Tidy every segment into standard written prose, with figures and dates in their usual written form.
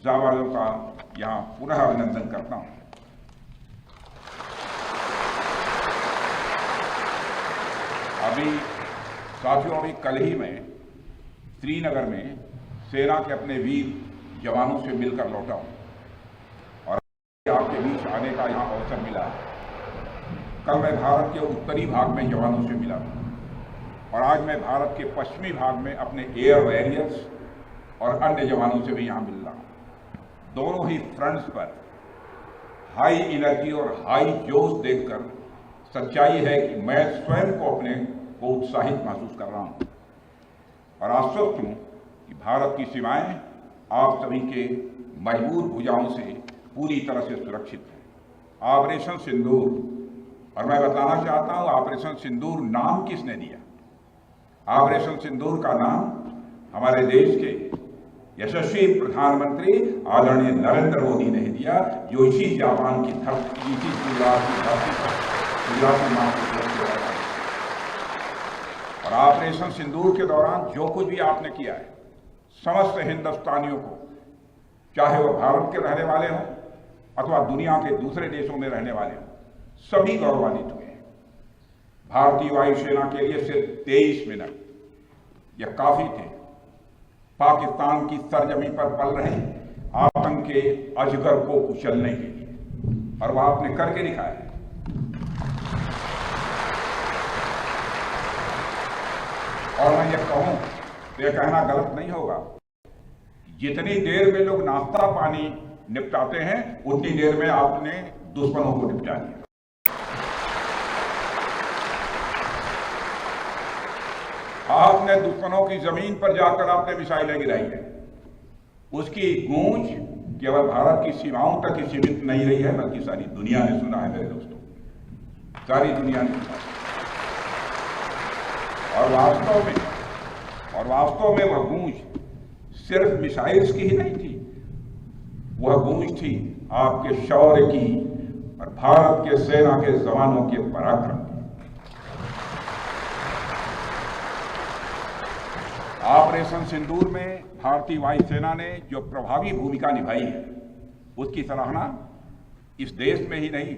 जाबाजों का यहाँ पुनः अभिनंदन करता हूँ। अभी कल ही में श्रीनगर में सेना के अपने वीर जवानों से मिलकर लौटा हूँ और आपके बीच आने का यहाँ अवसर मिला। कल मैं भारत के उत्तरी भाग में जवानों से मिला और आज मैं भारत के पश्चिमी भाग में अपने एयर वॉरियर्स और अन्य जवानों से भी यहाँ मिल रहा हूँ। दोनों ही फ्रंट्स पर हाई एनर्जी और हाई जोश देखकर सच्चाई है कि मैं स्वयं को उत्साहित महसूस कर रहा हूँ और आश्वस्त हूँ कि भारत की सीमाएं आप सभी के मजबूत भुजाओं से पूरी तरह से सुरक्षित है। ऑपरेशन सिंदूर, और मैं बताना चाहता हूँ ऑपरेशन सिंदूर नाम किसने दिया? ऑपरेशन सिंदूर का नाम हमारे देश के यशस्वी प्रधानमंत्री आदरणीय नरेंद्र मोदी ने दिया, जो इसी जापान की धरती, इसी गुजरात की धरती पर गुजरात नाम को। और ऑपरेशन सिंदूर के दौरान जो कुछ भी आपने किया है, समस्त हिंदुस्तानियों को, चाहे वह भारत के रहने वाले हों अथवा दुनिया के दूसरे देशों में रहने वाले हों, सभी गौरवान्वित हुए हैं। भारतीय वायुसेना के लिए सिर्फ 23 मिनट यह काफी थे पाकिस्तान की सरजमी पर पल रहे आतंक के अजगर को कुचलने के लिए, और वह आपने करके दिखाया है। और मैं यह कहूं तो यह कहना गलत नहीं होगा, जितनी देर में लोग नाश्ता पानी निपटाते हैं उतनी देर में आपने दुश्मनों को निपटा दिया। आपने दुश्मनों की जमीन पर जाकर आपने मिसाइलें गिराई है। उसकी गूंज केवल भारत की सीमाओं तक ही सीमित नहीं रही है, बल्कि सारी दुनिया ने सुना है मेरे दोस्तों, सारी दुनिया ने सुना। और वास्तव में वह गूंज सिर्फ मिसाइल्स की ही नहीं थी, वह गूंज थी आपके शौर्य की और भारत के सेना के जवानों के पराक्रम की। ऑपरेशन सिंदूर में भारतीय वायुसेना ने जो प्रभावी भूमिका निभाई है, उसकी सराहना इस देश में ही नहीं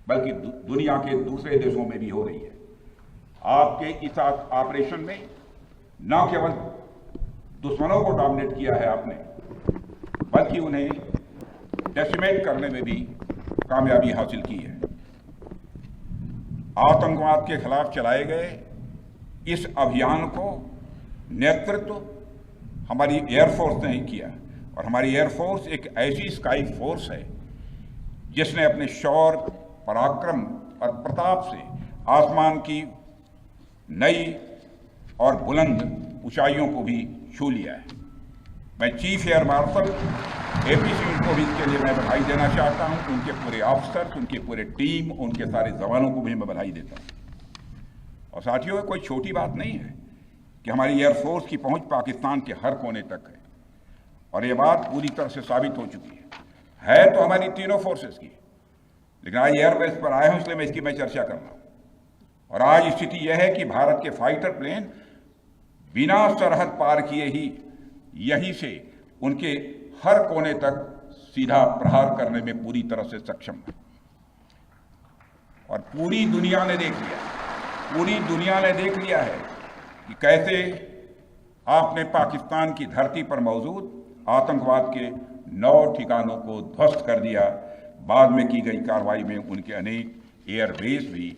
बल्कि दुनिया के दूसरे देशों में भी हो रही है। आपके इस ऑपरेशन में न केवल दुश्मनों को डोमिनेट किया है आपने, बल्कि उन्हें डेसिमेट करने में भी कामयाबी हासिल की है। आतंकवाद के खिलाफ चलाए गए इस अभियान को नेतृत्व हमारी एयरफोर्स ने ही किया, और हमारी एयरफोर्स एक ऐसी स्काई फोर्स है जिसने अपने शौर्य, पराक्रम और प्रताप से आसमान की नई और बुलंद ऊंचाइयों को भी छू लिया है। मैं chief air marshal AP Singh को भी इसके लिए मैं बधाई देना चाहता हूं, उनके पूरे ऑफिसर्स, उनके पूरे टीम, उनके सारे जवानों को भी मैं बधाई देता हूं। और साथियों, कोई छोटी बात नहीं है कि हमारी एयरफोर्स की पहुंच पाकिस्तान के हर कोने तक है, और यह बात पूरी तरह से साबित हो चुकी है तो हमारी तीनों फोर्सेस की, लेकिन आज एयरबेस पर आए हूं इसलिए मैं इसकी चर्चा कर रहा हूं। और आज स्थिति यह है कि भारत के फाइटर प्लेन बिना सरहद पार किए ही यहीं से उनके हर कोने तक सीधा प्रहार करने में पूरी तरह से सक्षम है। और पूरी दुनिया ने देख लिया है कि कैसे आपने पाकिस्तान की धरती पर मौजूद आतंकवाद के 9 ठिकानों को ध्वस्त कर दिया। बाद में की गई कार्रवाई में उनके अनेक एयरबेस भी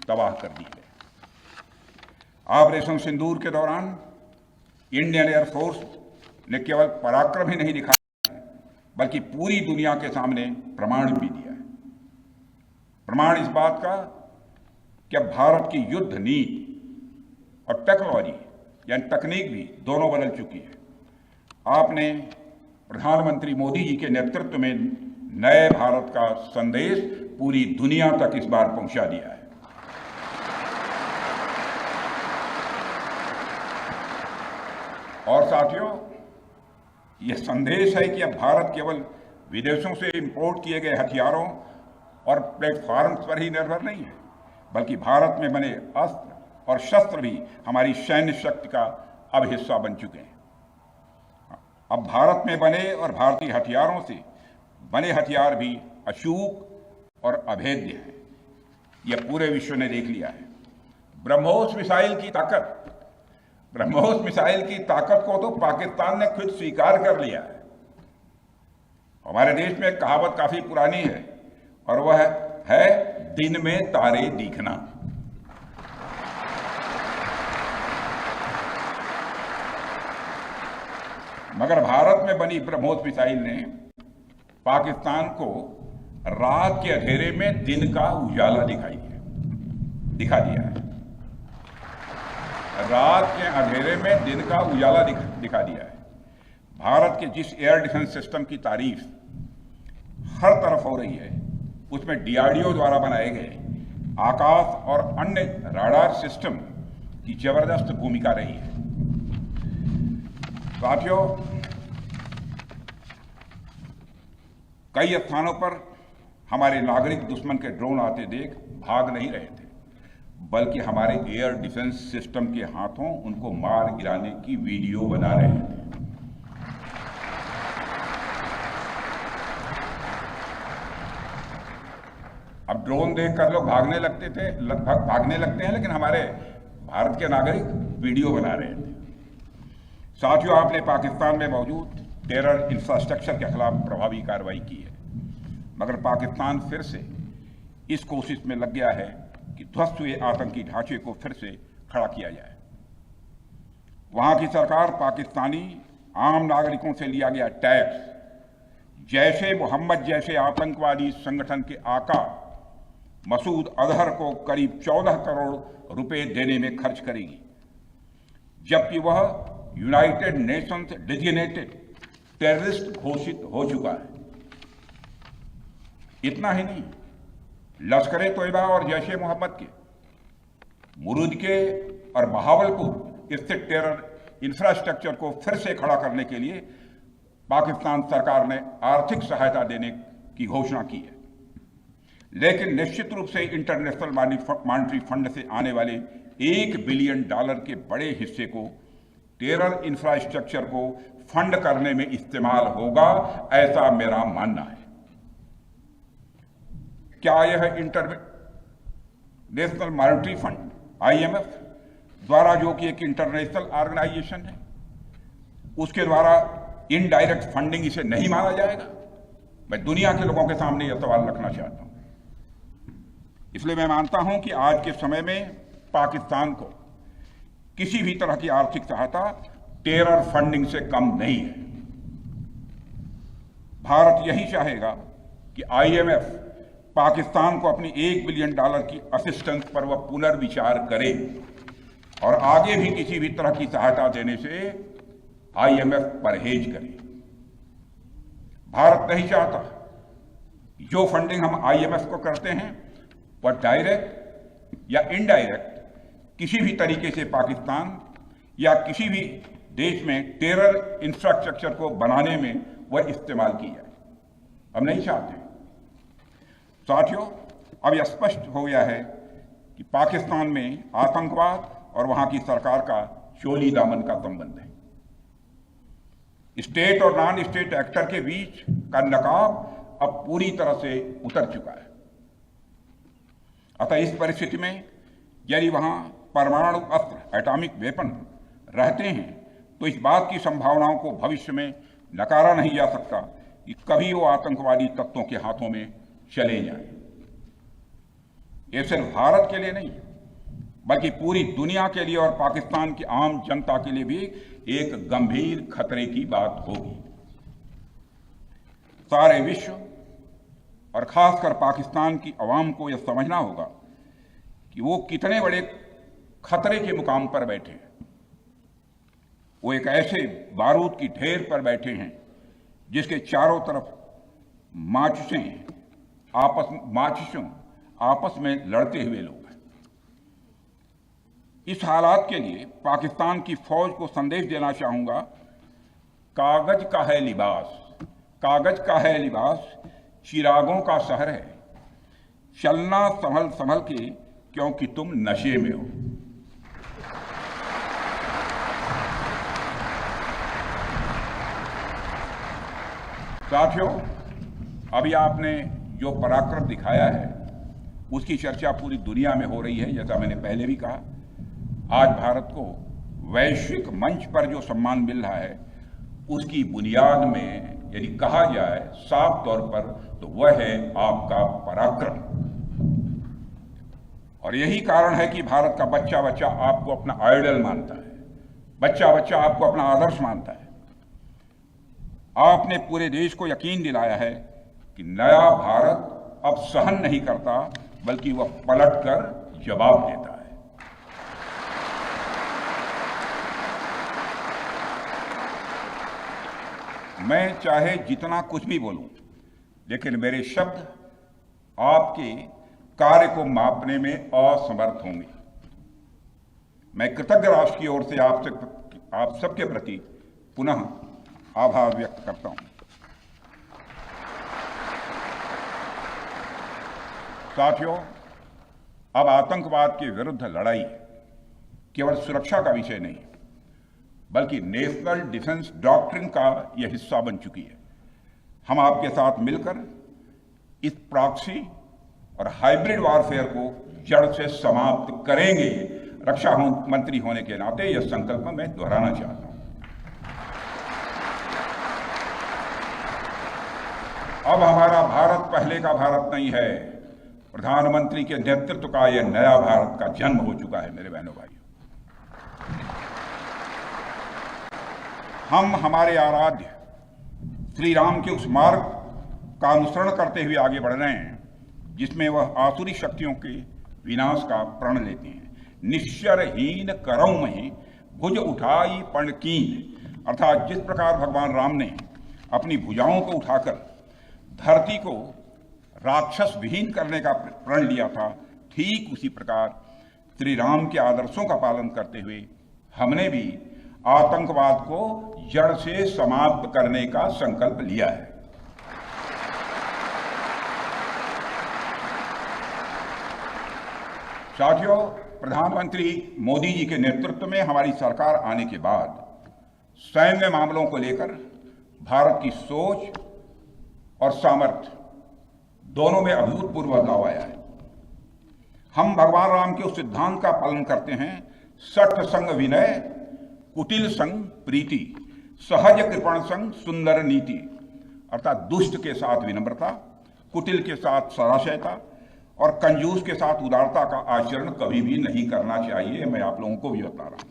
तबाह कर दी है। ऑपरेशन सिंदूर के दौरान इंडियन एयरफोर्स ने केवल पराक्रम ही नहीं दिखाया, बल्कि पूरी दुनिया के सामने प्रमाण भी दिया है। प्रमाण इस बात का कि अब भारत की युद्ध नीति और टेक्नोलॉजी यानी तकनीक भी दोनों बदल चुकी है। आपने प्रधानमंत्री मोदी जी के नेतृत्व में नए भारत का संदेश पूरी दुनिया तक इस बार पहुंचा दिया है। और साथियों, यह संदेश है कि अब भारत केवल विदेशों से इंपोर्ट किए गए हथियारों और प्लेटफॉर्म्स पर ही निर्भर नहीं है, बल्कि भारत में बने अस्त्र और शस्त्र भी हमारी सैन्य शक्ति का अब हिस्सा बन चुके हैं। अब भारत में बने और भारतीय हथियारों से बने हथियार भी अचूक और अभेद्य हैं। यह पूरे विश्व ने देख लिया है। ब्रह्मोस मिसाइल की ताकत को तो पाकिस्तान ने खुद स्वीकार कर लिया है। हमारे देश में एक कहावत काफी पुरानी है और वह है दिन में तारे दिखना। मगर भारत में बनी ब्रह्मोस मिसाइल ने पाकिस्तान को रात के अंधेरे में दिन का उजाला दिखा दिया है। रात के अंधेरे में दिन का उजाला दिखा दिया है। भारत के जिस एयर डिफेंस सिस्टम की तारीफ हर तरफ हो रही है, उसमें डीआरडीओ द्वारा बनाए गए आकाश और अन्य राडार सिस्टम की जबरदस्त भूमिका रही है। साथियों, कई स्थानों पर हमारे नागरिक दुश्मन के ड्रोन आते देख भाग नहीं रहे थे, बल्कि हमारे एयर डिफेंस सिस्टम के हाथों उनको मार गिराने की वीडियो बना रहे थे। अब ड्रोन देखकर लोग भागने लगते हैं, लेकिन हमारे भारत के नागरिक वीडियो बना रहे थे। साथियों, आपने पाकिस्तान में मौजूद टेरर इंफ्रास्ट्रक्चर के खिलाफ प्रभावी कार्रवाई की है, मगर पाकिस्तान फिर से इस कोशिश में लग गया है कि ध्वस्त हुए आतंकी ढांचे को फिर से खड़ा किया जाए। वहां की सरकार पाकिस्तानी आम नागरिकों से लिया गया टैक्स जैशे मोहम्मद जैसे आतंकवादी संगठन के आका मसूद अजहर को करीब 14 करोड़ रुपए देने में खर्च करेगी, जबकि वह यूनाइटेड नेशंस डेजिग्नेटेड टेररिस्ट घोषित हो चुका है। इतना ही नहीं, लश्कर-ए-तोयबा और जैश-ए मोहम्मद के मुरूद के और बहावलपुर स्थित टेरर इंफ्रास्ट्रक्चर को फिर से खड़ा करने के लिए पाकिस्तान सरकार ने आर्थिक सहायता देने की घोषणा की है, लेकिन निश्चित रूप से इंटरनेशनल मॉनेटरी फंड से आने वाले $1 बिलियन के बड़े हिस्से को टेरर इंफ्रास्ट्रक्चर को फंड करने में इस्तेमाल होगा, ऐसा मेरा मानना है। क्या यह इंटरनेशनल मॉनेटरी फंड IMF द्वारा, जो कि एक इंटरनेशनल ऑर्गेनाइजेशन है, उसके द्वारा इनडायरेक्ट फंडिंग इसे नहीं माना जाएगा? मैं दुनिया के लोगों के सामने यह सवाल रखना चाहता हूं। इसलिए मैं मानता हूं कि आज के समय में पाकिस्तान को किसी भी तरह की आर्थिक सहायता टेरर फंडिंग से कम नहीं है। भारत यही चाहेगा कि IMF पाकिस्तान को अपनी $1 बिलियन की असिस्टेंस पर वह पुनर्विचार करे और आगे भी किसी भी तरह की सहायता देने से IMF परहेज करे। भारत नहीं चाहता जो फंडिंग हम IMF को करते हैं वह डायरेक्ट या इनडायरेक्ट किसी भी तरीके से पाकिस्तान या किसी भी देश में टेरर इंफ्रास्ट्रक्चर को बनाने में वह इस्तेमाल की जाए। हम नहीं चाहते। साथियों, अब यह स्पष्ट हो गया है कि पाकिस्तान में आतंकवाद और वहां की सरकार का चोली दामन का संबंध है। स्टेट और नॉन स्टेट एक्टर के बीच का नकाब अब पूरी तरह से उतर चुका है। अतः इस परिस्थिति में यदि वहां परमाणु अस्त्र एटॉमिक वेपन रहते हैं तो इस बात की संभावनाओं को भविष्य में नकारा नहीं जा सकता कि कभी वो आतंकवादी तत्वों के हाथों में चले जाएं। ये सिर्फ भारत के लिए नहीं बल्कि पूरी दुनिया के लिए और पाकिस्तान की आम जनता के लिए भी एक गंभीर खतरे की बात होगी। सारे विश्व और खासकर पाकिस्तान की आवाम को यह समझना होगा कि वो कितने बड़े खतरे के मुकाम पर बैठे हैं। वो एक ऐसे बारूद की ढेर पर बैठे हैं जिसके चारों तरफ माचिसों आपस में लड़ते हुए लोग हैं। इस हालात के लिए पाकिस्तान की फौज को संदेश देना चाहूंगा, कागज का है लिबास, चिरागों का शहर है, चलना संभल संभल के क्योंकि तुम नशे में हो। साथियों, अभी आपने जो पराक्रम दिखाया है उसकी चर्चा पूरी दुनिया में हो रही है। जैसा मैंने पहले भी कहा, आज भारत को वैश्विक मंच पर जो सम्मान मिल रहा है उसकी बुनियाद में यदि कहा जाए साफ तौर पर तो वह है आपका पराक्रम। और यही कारण है कि भारत का बच्चा बच्चा आपको अपना आइडल मानता है, बच्चा बच्चा आपको अपना आदर्श मानता है। आपने पूरे देश को यकीन दिलाया है कि नया भारत अब सहन नहीं करता बल्कि वह पलटकर जवाब देता है। मैं चाहे जितना कुछ भी बोलूं, लेकिन मेरे शब्द आपके कार्य को मापने में असमर्थ होंगे। मैं कृतज्ञ राष्ट्र की ओर से आप सबके प्रति पुनः आभार व्यक्त करता हूं। साथियों, अब आतंकवाद के विरुद्ध लड़ाई केवल सुरक्षा का विषय नहीं बल्कि नेशनल डिफेंस डॉक्ट्रिन का यह हिस्सा बन चुकी है। हम आपके साथ मिलकर इस प्रॉक्सी और हाइब्रिड वॉरफेयर को जड़ से समाप्त करेंगे। रक्षा मंत्री होने के नाते यह संकल्प मैं दोहराना चाहता हूं। अब हमारा भारत पहले का भारत नहीं है। प्रधानमंत्री के नेतृत्व का यह नया भारत का जन्म हो चुका है। मेरे बहनों भाइयों, हम हमारे आराध्य श्री राम के उस मार्ग का अनुसरण करते हुए आगे बढ़ रहे हैं जिसमें वह आसुरी शक्तियों के विनाश का प्रण लेते हैं। निश्चरहीन करौं में भुज उठाई पण कीन, अर्थात जिस प्रकार भगवान राम ने अपनी भुजाओं को उठाकर धरती को राक्षस विहीन करने का प्रण लिया था, ठीक उसी प्रकार श्री राम के आदर्शों का पालन करते हुए हमने भी आतंकवाद को जड़ से समाप्त करने का संकल्प लिया है। साथियों, प्रधानमंत्री मोदी जी के नेतृत्व में हमारी सरकार आने के बाद सैन्य मामलों को लेकर भारत की सोच और सामर्थ्य दोनों में अभूतपूर्व बदलाव आया है। हम भगवान राम के उस सिद्धांत का पालन करते हैं, सठ संग विनय, कुटिल संग प्रीति, सहज कृपण संग सुंदर नीति, अर्थात दुष्ट के साथ विनम्रता, कुटिल के साथ सदाशयता और कंजूस के साथ उदारता का आचरण कभी भी नहीं करना चाहिए। मैं आप लोगों को भी बता रहा हूं,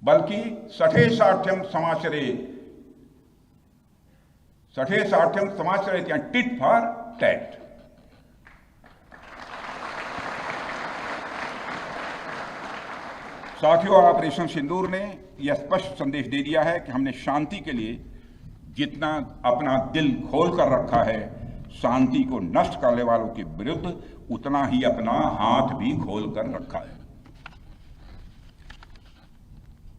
बल्कि सठे साठ्यम समाचरेत या टिट फॉर टैट। साथियों, ऑपरेशन सिंदूर ने यह स्पष्ट संदेश दे दिया है कि हमने शांति के लिए जितना अपना दिल खोल कर रखा है, शांति को नष्ट करने वालों के विरुद्ध उतना ही अपना हाथ भी खोल कर रखा है।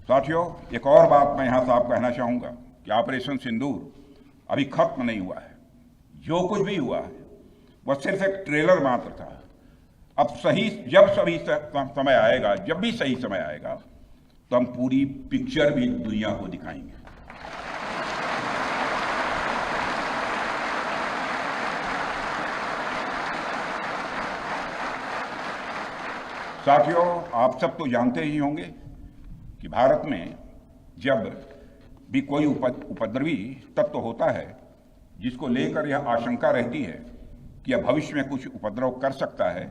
साथियों, एक और बात मैं यहां साफ कहना चाहूंगा कि ऑपरेशन सिंदूर अभी खत्म नहीं हुआ है। जो कुछ भी हुआ है वह सिर्फ एक ट्रेलर मात्र था। अब समय आएगा, जब भी सही समय आएगा तो हम पूरी पिक्चर भी दुनिया को दिखाएंगे। साथियों, आप सब तो जानते ही होंगे कि भारत में जब भी कोई उपद्रवी तत्व होता है जिसको लेकर यह आशंका रहती है कि यह भविष्य में कुछ उपद्रव कर सकता है,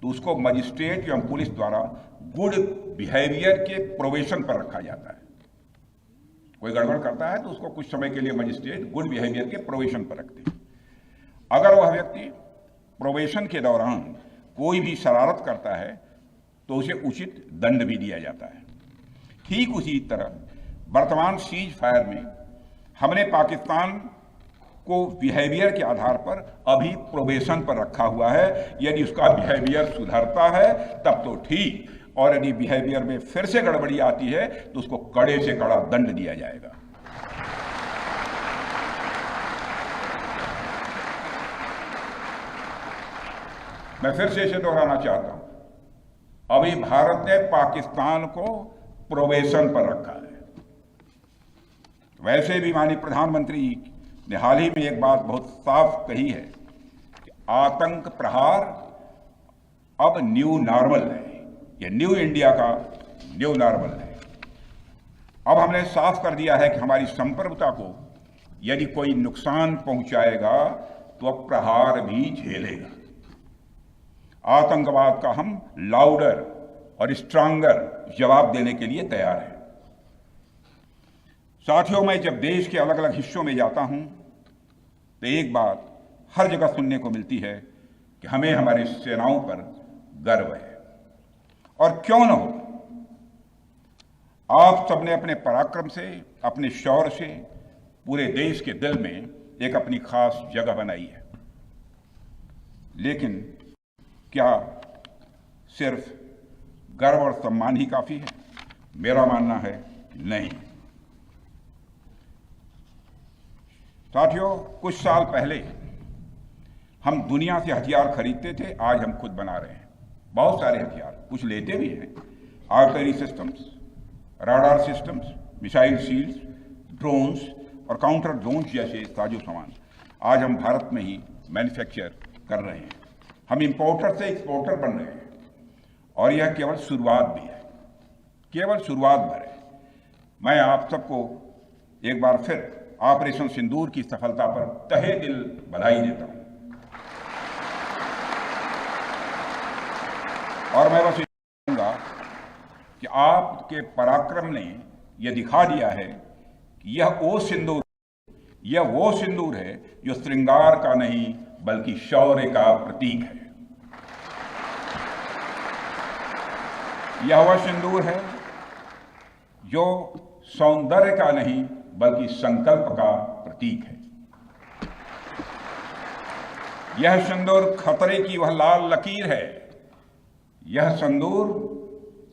तो उसको मजिस्ट्रेट एवं पुलिस द्वारा गुड बिहेवियर के प्रोबेशन पर रखा जाता है। कोई गड़बड़ करता है तो उसको कुछ समय के लिए मजिस्ट्रेट गुड बिहेवियर के प्रोबेशन पर रखते हैं। अगर वह व्यक्ति प्रोबेशन के दौरान कोई भी शरारत करता है तो उसे उचित दंड भी दिया जाता है। ठीक उसी तरह वर्तमान सीज फायर में हमने पाकिस्तान को बिहेवियर के आधार पर अभी प्रोबेशन पर रखा हुआ है। यदि उसका बिहेवियर सुधरता है तब तो ठीक, और यदि बिहेवियर में फिर से गड़बड़ी आती है तो उसको कड़े से कड़ा दंड दिया जाएगा। मैं फिर से इसे दोहराना चाहता हूं, अभी भारत ने पाकिस्तान को प्रोबेशन पर रखा है। वैसे भी माननीय प्रधानमंत्री ने हाल ही में एक बात बहुत साफ कही है कि आतंक प्रहार अब न्यू नॉर्मल है, यह न्यू इंडिया का न्यू नॉर्मल है। अब हमने साफ कर दिया है कि हमारी संप्रभुता को यदि कोई नुकसान पहुंचाएगा तो अब प्रहार भी झेलेगा। आतंकवाद का हम लाउडर और स्ट्रांगर जवाब देने के लिए तैयार हैं। साथियों, मैं जब देश के अलग अलग हिस्सों में जाता हूं तो एक बात हर जगह सुनने को मिलती है कि हमें हमारी सेनाओं पर गर्व है, और क्यों न हो। आप सबने अपने पराक्रम से, अपने शौर्य से पूरे देश के दिल में एक अपनी खास जगह बनाई है। लेकिन क्या सिर्फ गर्व और सम्मान ही काफी है? मेरा मानना है नहीं। साथियों, कुछ साल पहले हम दुनिया से हथियार खरीदते थे, आज हम खुद बना रहे हैं बहुत सारे हथियार, कुछ लेते भी हैं। Artillery systems, radar systems, missile shields, drones और काउंटर ड्रोन्स जैसे साजो सामान आज हम भारत में ही मैन्युफैक्चर कर रहे हैं। हम इंपोर्टर से एक्सपोर्टर बन रहे हैं, और यह केवल शुरुआत भी है, केवल शुरुआत भर है। मैं आप सबको एक बार फिर ऑपरेशन सिंदूर की सफलता पर तहे दिल बधाई देता हूं, और मैं बस कहूंगा कि आपके पराक्रम ने यह दिखा दिया है कि यह वो सिंदूर है जो श्रृंगार का नहीं बल्कि शौर्य का प्रतीक है। यह वह सिंदूर है जो सौंदर्य का नहीं बल्कि संकल्प का प्रतीक है। यह सिंदूर खतरे की वह लाल लकीर है, यह सिंदूर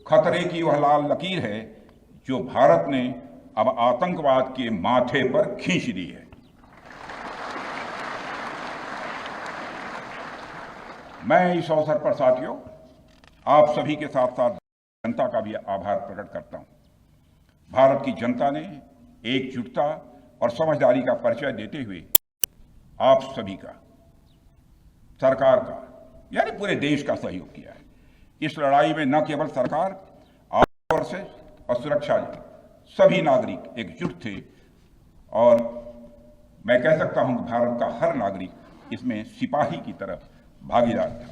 खतरे की वह लाल लकीर है जो भारत ने अब आतंकवाद के माथे पर खींच दी है। मैं इस अवसर पर साथियों आप सभी के साथ साथ जनता का भी आभार प्रकट करता हूं। भारत की जनता ने एकजुटता और समझदारी का परिचय देते हुए आप सभी का, सरकार का, यानी पूरे देश का सहयोग किया है। इस लड़ाई में न केवल सरकार, आर्म्ड फोर्सेस और सुरक्षा सभी नागरिक एकजुट थे, और मैं कह सकता हूं कि भारत का हर नागरिक इसमें सिपाही की तरफ भागीदार था।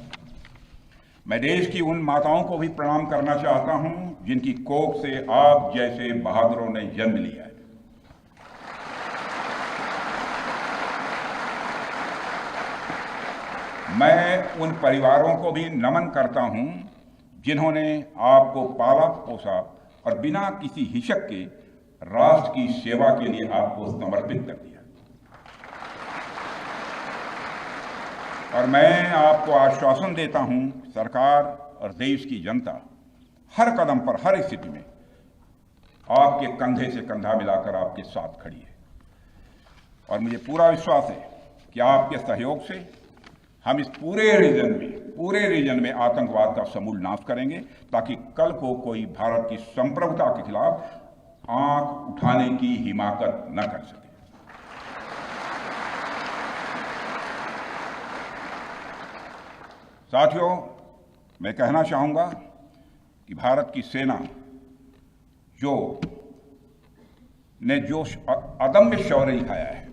मैं देश की उन माताओं को भी प्रणाम करना चाहता हूं जिनकी कोख से आप जैसे बहादुरों ने जन्म लिया है। मैं उन परिवारों को भी नमन करता हूं जिन्होंने आपको पाला पोसा और बिना किसी हिचक के राष्ट्र की सेवा के लिए आपको समर्पित कर दिया। और मैं आपको आश्वासन देता हूं, सरकार और देश की जनता हर कदम पर, हर स्थिति में आपके कंधे से कंधा मिलाकर आपके साथ खड़ी है। और मुझे पूरा विश्वास है कि आपके सहयोग से हम इस पूरे रीजन में आतंकवाद का समूल नाश करेंगे, ताकि कल को कोई भारत की संप्रभुता के खिलाफ आंख उठाने की हिमाकत न कर सके। साथियों, मैं कहना चाहूंगा कि भारत की सेना जो अदम्य शौर्य दिखाया है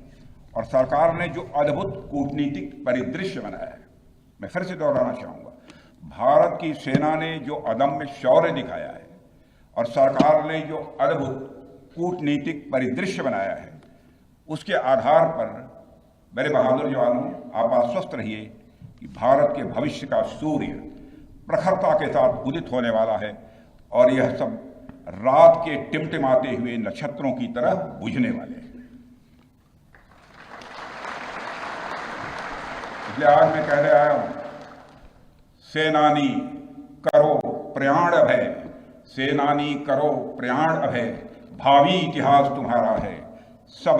और सरकार ने जो अद्भुत कूटनीतिक परिदृश्य बनाया है, मैं फिर से दोहराना चाहूंगा, भारत की सेना ने जो अदम्य शौर्य दिखाया है और सरकार ने जो अद्भुत कूटनीतिक परिदृश्य बनाया है, उसके आधार पर मेरे बहादुर जवानों, आप आश्वस्त रहिए कि भारत के भविष्य का सूर्य प्रखरता के साथ उदित होने वाला है, और यह सब रात के टिमटिमाते हुए नक्षत्रों की तरह बुझने वाले हैं। इसलिए आज मैं कहने आया हूं, सेनानी करो प्रयाण अभय, सेनानी करो प्रयाण अभय, भावी इतिहास तुम्हारा है, सब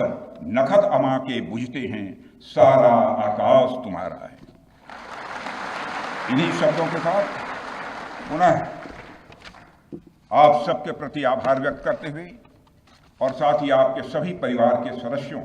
नखत अमा के बुझते हैं, सारा आकाश तुम्हारा है। इन्हीं शब्दों के साथ पुनः आप सबके प्रति आभार व्यक्त करते हुए और साथ ही आपके सभी परिवार के सदस्यों